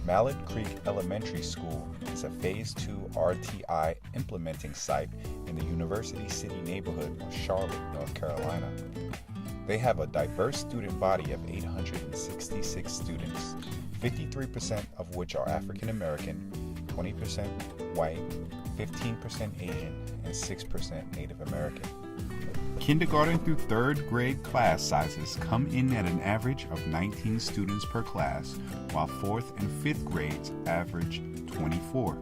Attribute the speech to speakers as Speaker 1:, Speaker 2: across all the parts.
Speaker 1: Mallard Creek Elementary School is a Phase 2 RTI implementing site in the University City neighborhood of Charlotte, North Carolina. They have a diverse student body of 866 students, 53% of which are African American, 20% white, 15% Asian, and 6% Native American. Kindergarten through third grade class sizes come in at an average of 19 students per class, while fourth and fifth grades average 24.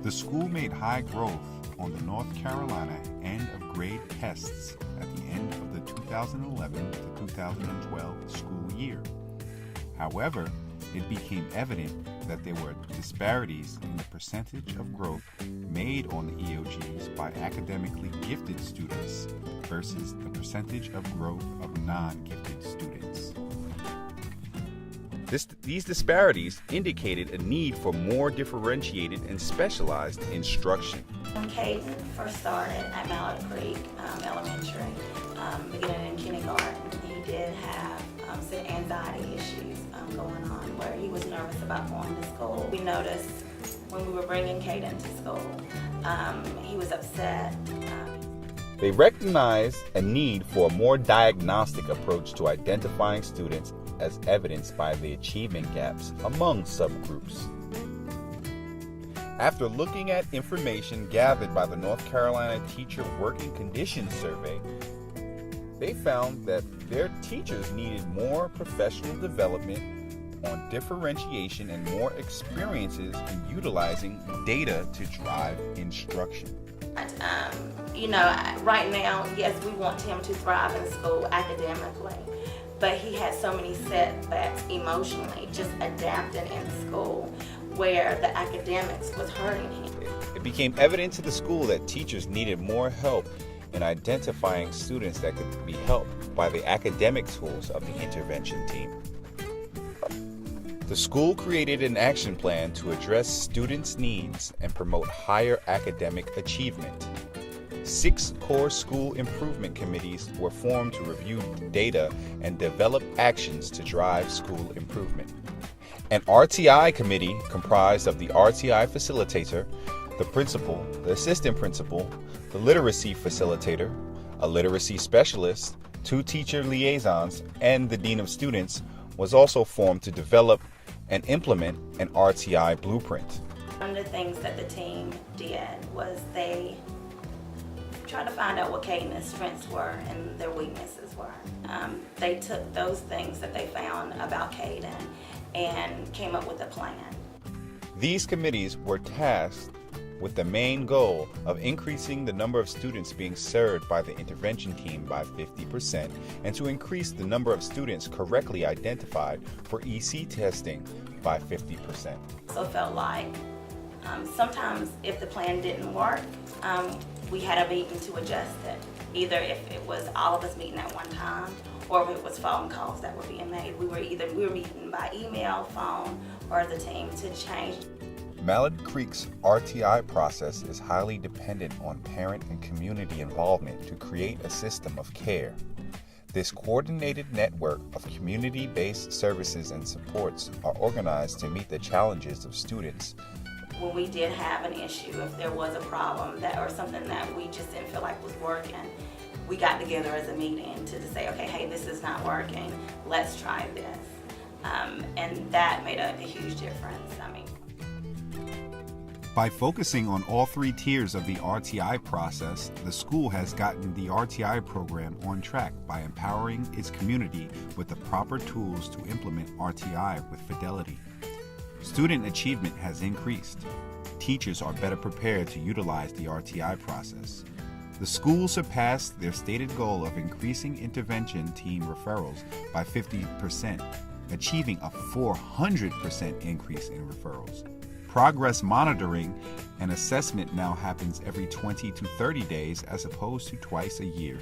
Speaker 1: The school made high growth on the North Carolina end of grade tests at the end of the 2011 to 2012 school year. However, it became evident that there were disparities in the percentage of growth made on the EOGs by academically gifted students versus the percentage of growth of non-gifted students. These disparities indicated a need for more differentiated and specialized instruction.
Speaker 2: When Caden first started at Mallard Creek Elementary, beginning in kindergarten, he did have some anxiety issues going on where he was nervous about going to school. We noticed when we were bringing Caden to school, he was upset.
Speaker 1: They recognized a need for a more diagnostic approach to identifying students as evidenced by the achievement gaps among subgroups. After looking at information gathered by the North Carolina Teacher Working Conditions Survey, they found that their teachers needed more professional development on differentiation and more experiences in utilizing data to drive instruction.
Speaker 2: Right now, yes, we want him to thrive in school academically, but he had so many setbacks emotionally, just adapting in school, where the academics was hurting him.
Speaker 1: It became evident to the school that teachers needed more help in identifying students that could be helped by the academic tools of the intervention team. The school created an action plan to address students' needs and promote higher academic achievement. 6 core school improvement committees were formed to review data and develop actions to drive school improvement. An RTI committee comprised of the RTI facilitator, the principal, the assistant principal, the literacy facilitator, a literacy specialist, 2 teacher liaisons, and the dean of students was also formed to develop and implement an RTI blueprint.
Speaker 2: One of the things that the team did was they tried to find out what Caden's strengths were and their weaknesses were. They took those things that they found about Caden and came up with a plan.
Speaker 1: These committees were tasked with the main goal of increasing the number of students being served by the intervention team by 50% and to increase the number of students correctly identified for EC testing by 50%.
Speaker 2: So felt like sometimes if the plan didn't work, we had a meeting to adjust it. Either if it was all of us meeting at one time or if it was phone calls that were being made. We were meeting by email, phone, or as a team to change.
Speaker 1: Mallard Creek's RTI process is highly dependent on parent and community involvement to create a system of care. This coordinated network of community-based services and supports are organized to meet the challenges of students.
Speaker 2: When we did have an issue, if there was a problem or something that we just didn't feel like was working, we got together as a meeting to say, okay, hey, this is not working, let's try this. And that made a huge difference.
Speaker 1: By focusing on all 3 tiers of the RTI process, the school has gotten the RTI program on track by empowering its community with the proper tools to implement RTI with fidelity. Student achievement has increased. Teachers are better prepared to utilize the RTI process. The school surpassed their stated goal of increasing intervention team referrals by 50%, achieving a 400% increase in referrals. Progress monitoring and assessment now happens every 20 to 30 days as opposed to twice a year.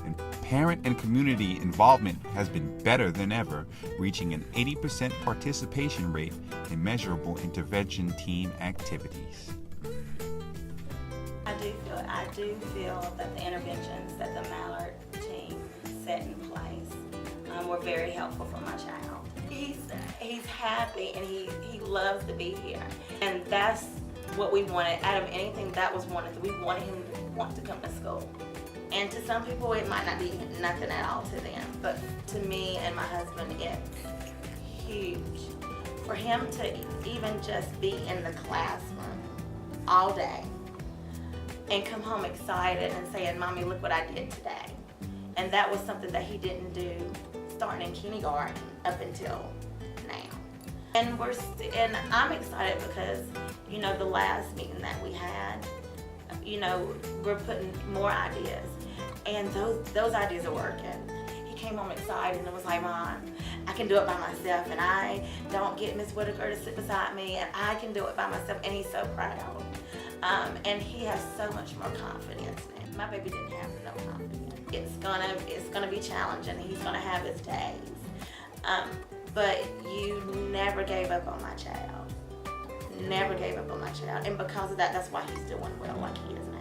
Speaker 1: And parent and community involvement has been better than ever, reaching an 80% participation rate in measurable intervention team activities.
Speaker 2: I do feel that the interventions that the Mallard team set in place were very helpful for my child. He said, he's happy and he loves to be here. And that's what we wanted. Out of anything, that was one of the, we wanted him to want to come to school. And to some people, it might not be nothing at all to them. But to me and my husband, it's huge. For him to even just be in the classroom all day and come home excited and saying, Mommy, look what I did today. And that was something that he didn't do starting in kindergarten up until now. And and I'm excited because, you know, the last meeting that we had, you know, we're putting more ideas, and those ideas are working. He came home excited and was like, Mom, I can do it by myself, and I don't get Miss Whitaker to sit beside me, and I can do it by myself, and he's so proud. And he has so much more confidence now. My baby didn't have no confidence. It's gonna be challenging. He's gonna have his days, but you never gave up on my child. Never gave up on my child, and because of that, that's why he's doing well like he is now.